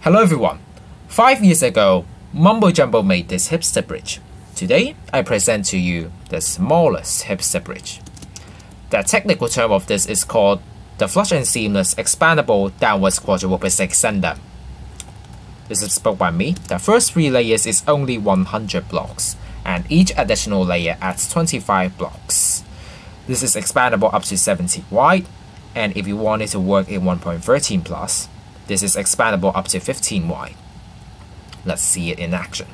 Hello everyone. 5 years ago, Mumbo Jumbo made this hipster bridge. Today, I present to you the smallest hipster bridge. The technical term of this is called the flush and seamless expandable downwards quadruple extender. This is built by me. The first 3 layers is only 100 blocks, and each additional layer adds 25 blocks. This is expandable up to 70 wide, and if you want it to work in 1.13 plus, this is expandable up to 15 wide. Let's see it in action.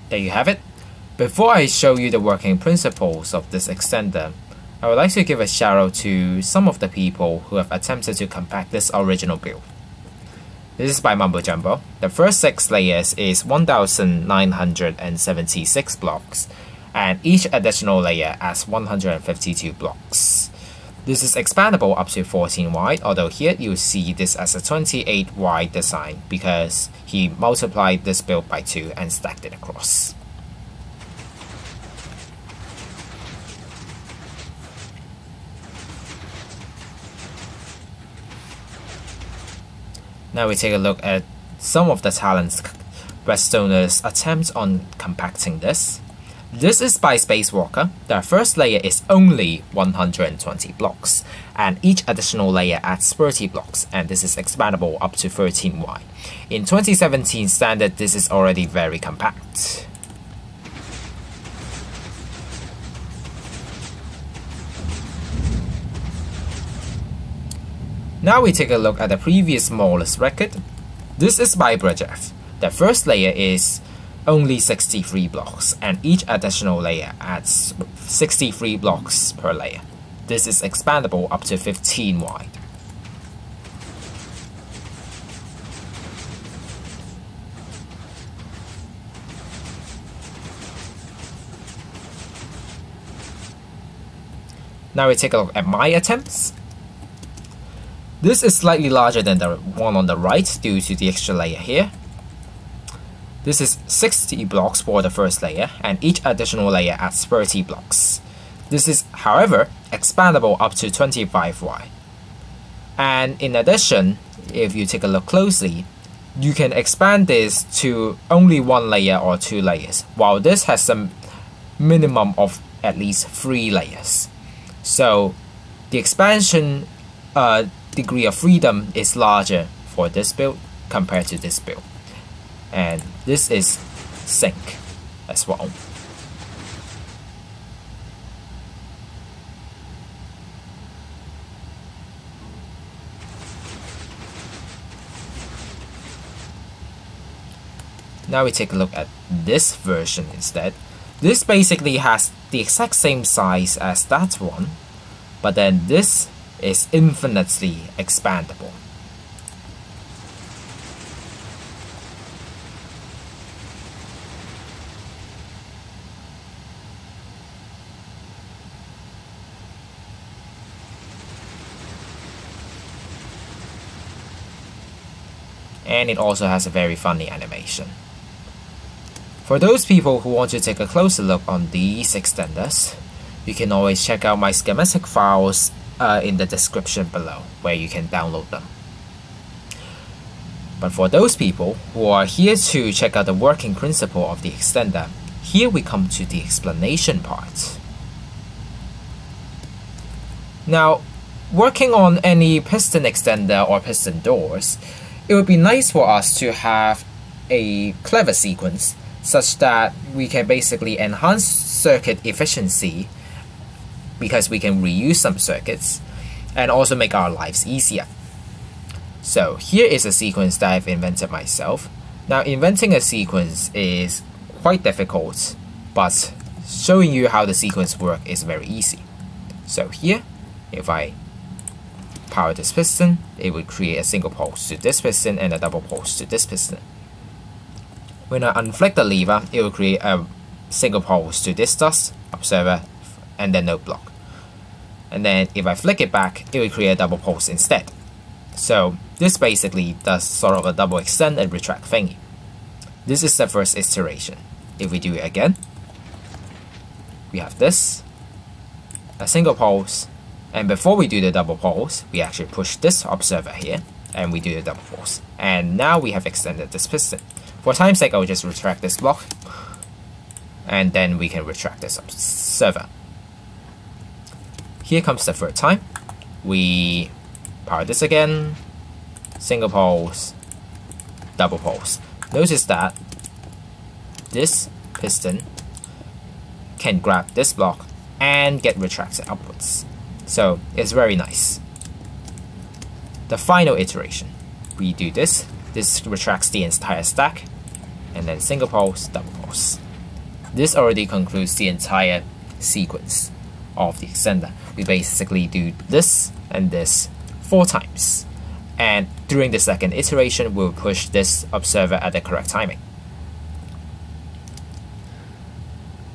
There you have it. Before I show you the working principles of this extender, I would like to give a shout out to some of the people who have attempted to compact this original build. This is by Mumbo Jumbo. The first 6 layers is 1976 blocks, and each additional layer adds 152 blocks. This is expandable up to 14 wide, although here you see this as a 28 wide design because he multiplied this build by 2 and stacked it across. Now we take a look at some of the talents Redstoner's attempts on compacting this. This is by Spacewalker. The first layer is only 120 blocks, and each additional layer adds 30 blocks, and this is expandable up to 13 wide. In 2017 standard, this is already very compact. Now we take a look at the previous smallest record. This is by Bruhjef. The first layer is only 63 blocks, and each additional layer adds 63 blocks per layer. This is expandable up to 15 wide. Now we take a look at my attempts. This is slightly larger than the one on the right due to the extra layer here. This is 60 blocks for the first layer, and each additional layer adds 30 blocks. This is, however, expandable up to 25 wide. And in addition, if you take a look closely, you can expand this to only 1 layer or 2 layers, while this has a minimum of at least 3 layers. So the expansion degree of freedom is larger for this build compared to this build. And this is sync as well. Now we take a look at this version instead. This basically has the exact same size as that one, but then this is infinitely expandable. And it also has a very funny animation. For those people who want to take a closer look on these extenders, you can always check out my schematic files in the description below, where you can download them. But for those people who are here to check out the working principle of the extender, here we come to the explanation part. Now, working on any piston extender or piston doors, it would be nice for us to have a clever sequence such that we can basically enhance circuit efficiency because we can reuse some circuits and also make our lives easier. So here is a sequence that I've invented myself. Now inventing a sequence is quite difficult, but showing you how the sequence works is very easy. So here, if I power this piston, it would create a single pulse to this piston and a double pulse to this piston. When I unflick the lever, it will create a single pulse to this dust observer and then note block. And then if I flick it back, it will create a double pulse instead. So this basically does sort of a double extend and retract thingy. This is the first iteration. If we do it again, we have this, a single pulse, and before we do the double pulse, we actually push this observer here, and we do the double pulse. And now we have extended this piston. For time's sake, I will just retract this block, and then we can retract this observer. Here comes the third time. We power this again, single pulse, double pulse. Notice that this piston can grab this block and get retracted upwards. So it's very nice. The final iteration, we do this. This retracts the entire stack, and then single pulse, double pulse. This already concludes the entire sequence of the extender. We basically do this and this 4 times. And during the second iteration, we'll push this observer at the correct timing.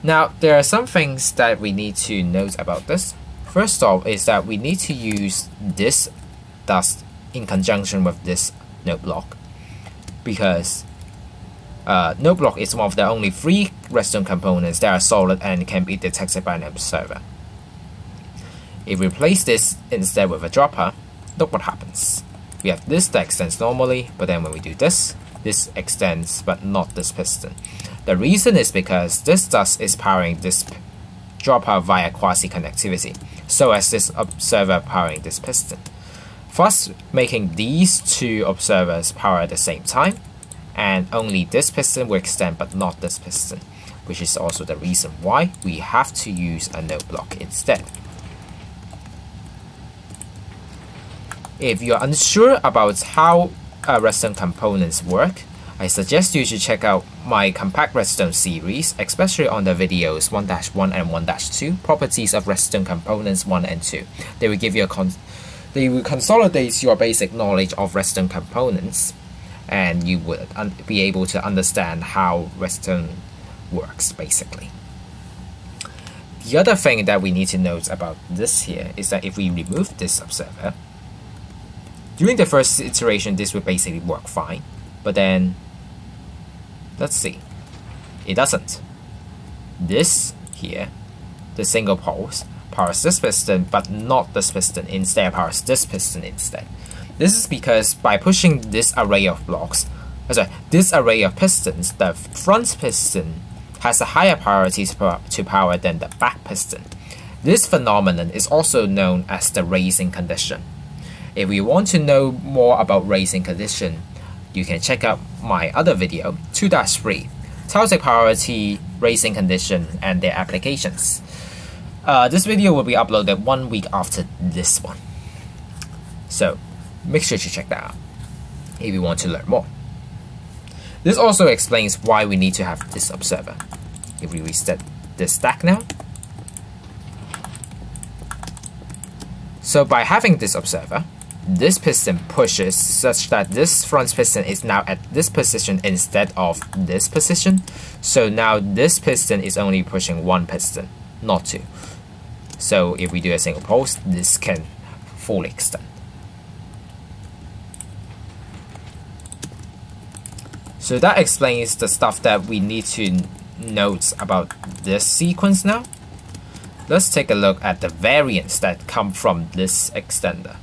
Now, there are some things that we need to note about this. First off is that we need to use this dust in conjunction with this note block, because note block is one of the only 3 redstone components that are solid and can be detected by an observer. If we replace this instead with a dropper, look what happens. We have this that extends normally, but then when we do this, this extends but not this piston. The reason is because this dust is powering this dropper via quasi-connectivity, so as this observer powering this piston, thus making these 2 observers power at the same time, and only this piston will extend but not this piston, which is also the reason why we have to use a note block instead. If you are unsure about how redstone components work, I suggest you should check out my compact redstone series, especially on the videos 1-1 and 1-2, properties of redstone components 1 and 2. They will give you they will consolidate your basic knowledge of redstone components, and you would be able to understand how redstone works basically. The other thing that we need to note about this here is that if we remove this observer, during the first iteration, this would basically work fine, but then, let's see, it doesn't. This here, the single pulse, powers this piston, but not this piston. Instead, powers this piston instead. This is because by pushing this array of blocks, this array of pistons, the front piston has a higher priority to power than the back piston. This phenomenon is also known as the raising condition. If you want to know more about raising condition, you can check out my other video, 2-3, Toxic Priority Raising Condition and their applications. This video will be uploaded 1 week after this one. So make sure to check that out if you want to learn more. This also explains why we need to have this observer. If we reset this stack now, so by having this observer, this piston pushes such that this front piston is now at this position instead of this position. So now this piston is only pushing 1 piston, not 2. So if we do a single pulse, this can fully extend. So that explains the stuff that we need to note about this sequence now. Let's take a look at the variants that come from this extender.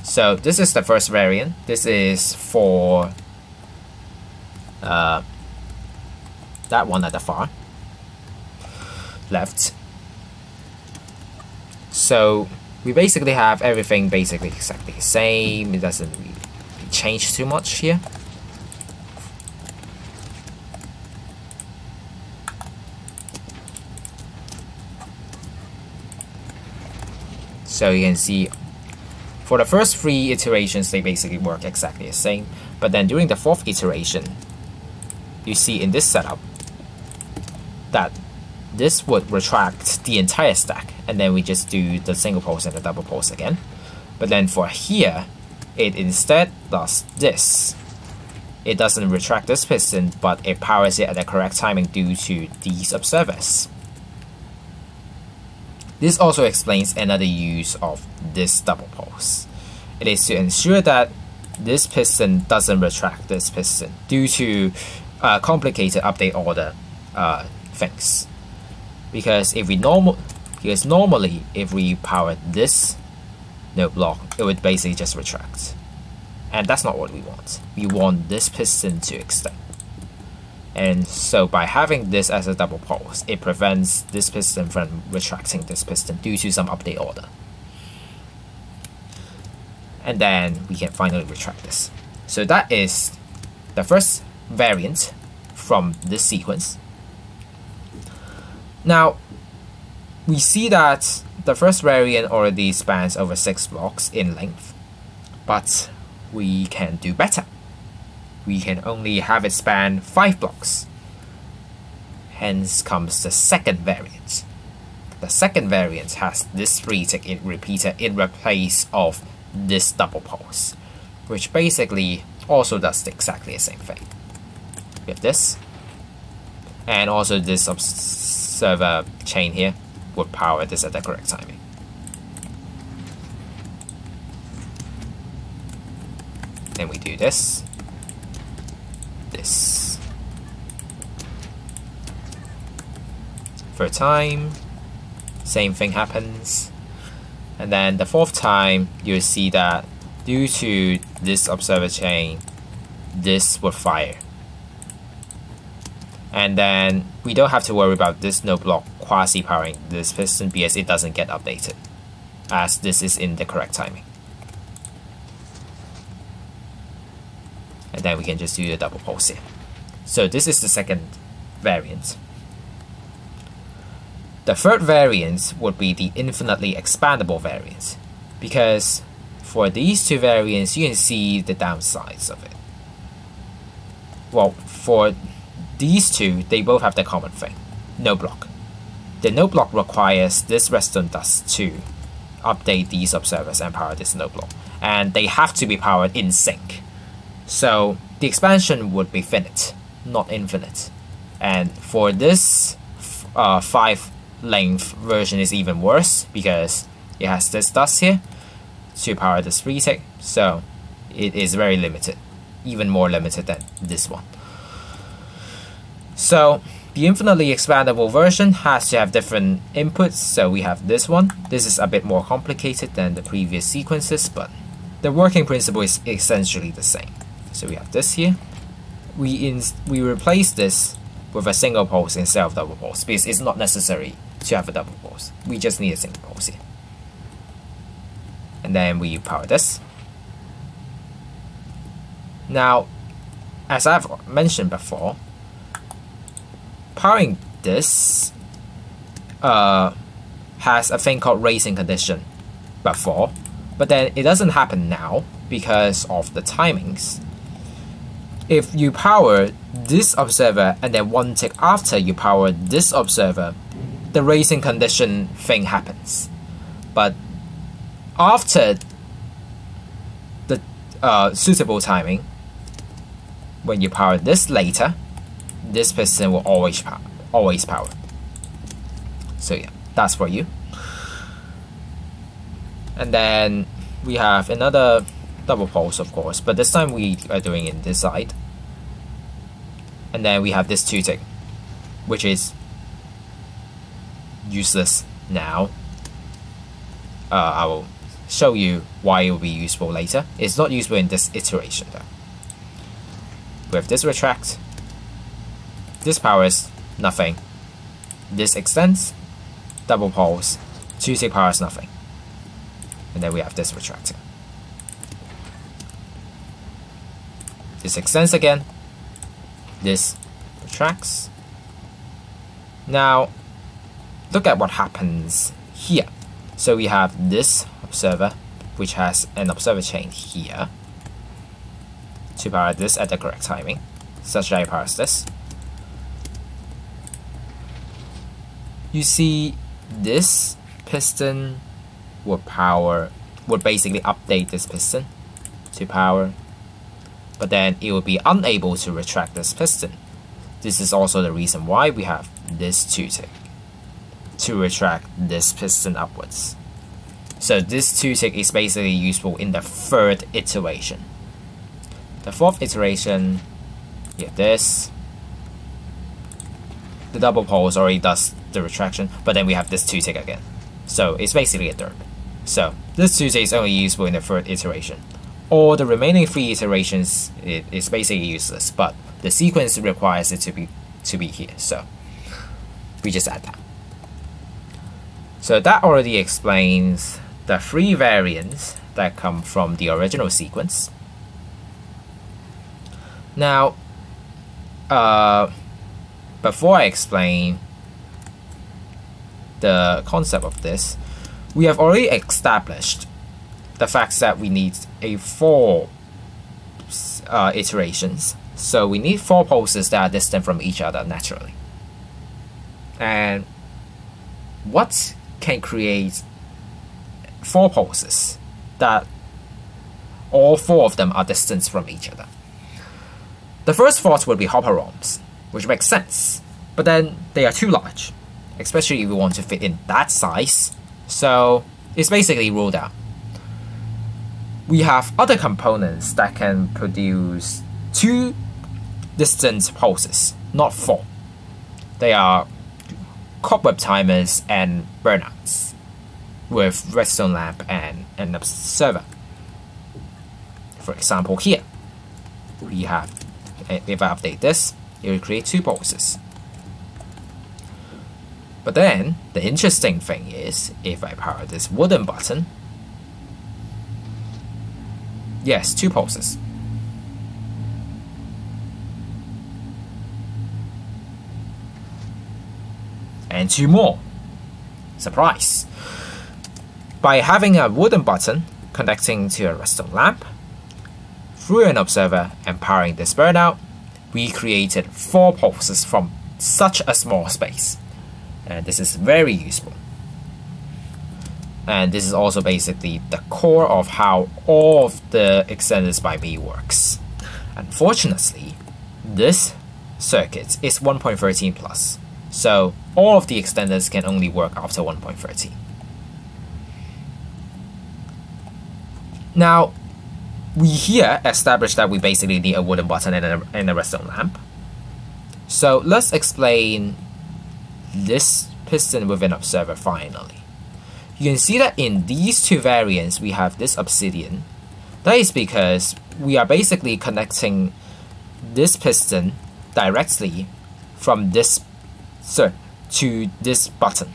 So this is the first variant. This is for that one at the far left. So we basically have everything basically exactly the same. It doesn't really change too much here. So you can see for the first 3 iterations, they basically work exactly the same. But then during the 4th iteration, you see in this setup that this would retract the entire stack, and then we just do the single pulse and the double pulse again. But then for here, it instead does this. It doesn't retract this piston, but it powers it at the correct timing due to these observers. This also explains another use of this double pulse. It is to ensure that this piston doesn't retract this piston due to complicated update order things. Because normally if we power this node block, it would basically just retract. And that's not what we want. We want this piston to extend. And so by having this as a double pulse, it prevents this piston from retracting this piston due to some update order. And then we can finally retract this. So that is the first variant from this sequence. Now, we see that the first variant already spans over 6 blocks in length, but we can do better. We can only have it span 5 blocks. Hence comes the second variant. The second variant has this 3-tick repeater in place of this double pulse, which basically also does exactly the same thing. We have this, and also this observer chain here would power this at the correct timing. Then we do this. Third time, same thing happens. And then the fourth time, you'll see that due to this observer chain, this will fire. And then we don't have to worry about this node block quasi-powering this piston because it doesn't get updated, as this is in the correct timing. And then we can just do the double pulse here. So this is the second variant. The third variant would be the infinitely expandable variant, because for these two variants you can see the downsides of it. Well, for these two, they both have the common thing, no block. The no block requires this redstone dust to update these observers and power this no block, and they have to be powered in sync. So the expansion would be finite, not infinite. And for this 5 length version is even worse because it has this dust here to power this 3-tick, so it is very limited, even more limited than this one. So the infinitely expandable version has to have different inputs, so we have this one. This is a bit more complicated than the previous sequences, but the working principle is essentially the same. So we have this here. We replace this with a single pulse instead of double pulse because it's not necessary to have a double pulse. We just need a single pulse here. And then we power this. Now, as I've mentioned before, powering this has a thing called racing condition before, but then it doesn't happen now because of the timings. If you power this observer and then 1 tick after you power this observer, the racing condition thing happens. But after the suitable timing, when you power this later, this piston will always power. So yeah, that's for you. And then we have another double pulse, of course, but this time we are doing it this side. And then we have this 2-tick, which is useless now. I will show you why it will be useful later. It's not useful in this iteration though. We have this retract. This powers nothing. This extends, double pulse, 2-tick powers nothing. And then we have this retracting. This extends again. This retracts. Now, look at what happens here. So we have this observer, which has an observer chain here to power this at the correct timing, such that it powers this. you see this piston would basically update this piston to power, but then it will be unable to retract this piston. This is also the reason why we have this 2-tick to retract this piston upwards. So this 2-tick is basically useful in the third iteration. The fourth iteration, you have this. The double pulse already does the retraction, but then we have this 2-tick again. So it's basically a derp. So this 2-tick is only useful in the third iteration. All the remaining 3 iterations is basically useless, but the sequence requires it to be here. So we just add that. So that already explains the 3 variants that come from the original sequence. Now, before I explain the concept of this, we have already established the fact that we need 4 iterations. So we need 4 pulses that are distant from each other naturally. And what can create 4 pulses that all 4 of them are distant from each other? The first thought would be hopper ROMs, which makes sense, but then they are too large, especially if you want to fit in that size, so it's basically ruled out. We have other components that can produce 2 distant pulses, not 4. They are cobweb timers and burnouts with redstone lamp and an observer. For example, here we have, if I update this, it will create 2 pulses. But then the interesting thing is, if I power this wooden button, yes, 2 pulses. And 2 more. Surprise! By having a wooden button connecting to a redstone lamp, through an observer and powering this burnout, we created 4 pulses from such a small space. And this is very useful. And this is also basically the core of how all of the Extenders by me works. Unfortunately, this circuit is 1.13 plus, so all of the extenders can only work after 1.13. Now, we here established that we basically need a wooden button and a redstone lamp. So let's explain this piston with an observer finally. You can see that in these 2 variants we have this obsidian. That is because we are basically connecting this piston directly from this to this button.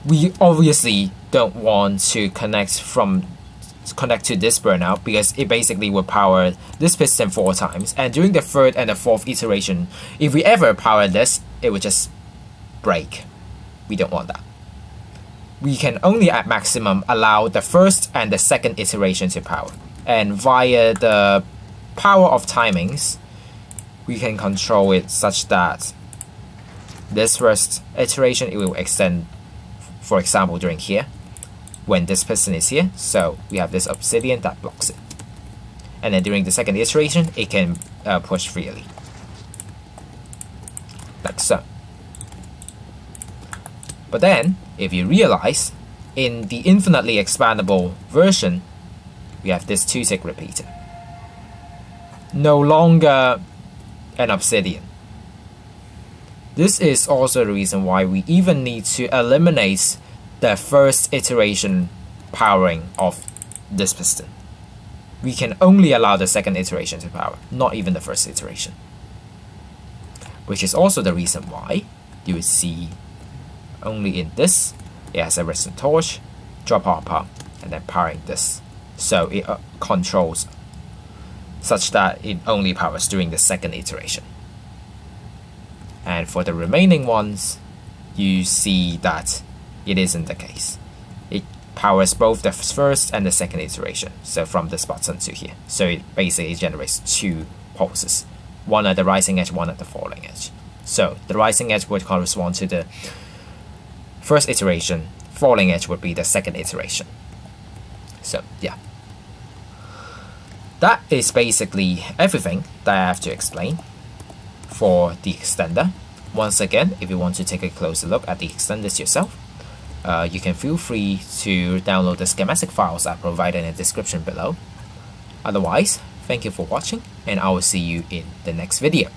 We obviously don't want to connect to this burnout because it basically would power this piston 4 times, and during the 3rd and the 4th iteration, if we ever power this, it would just break. We don't want that. We can only at maximum allow the 1st and the 2nd iteration to power, and via the power of timings we can control it such that this 1st iteration, it will extend, for example, during here when this piston is here, so we have this obsidian that blocks it, and then during the 2nd iteration it can push freely, like so. But then, if you realize, in the infinitely expandable version, we have this 2-tick repeater. No longer an obsidian. This is also the reason why we even need to eliminate the 1st iteration powering of this piston. We can only allow the 2nd iteration to power, not even the 1st iteration. Which is also the reason why you would see only in this, it has a redstone torch, drop hopper, and then powering this. So it controls such that it only powers during the 2nd iteration. And for the remaining ones, you see that it isn't the case. It powers both the 1st and the 2nd iteration, so from this button to here. So it basically generates 2 pulses, one at the rising edge, one at the falling edge. So the rising edge would correspond to the first iteration, falling edge would be the second iteration. So yeah, that is basically everything that I have to explain for the extender. Once again, if you want to take a closer look at the extenders yourself, you can feel free to download the schematic files I provided in the description below. Otherwise, thank you for watching, and I will see you in the next video.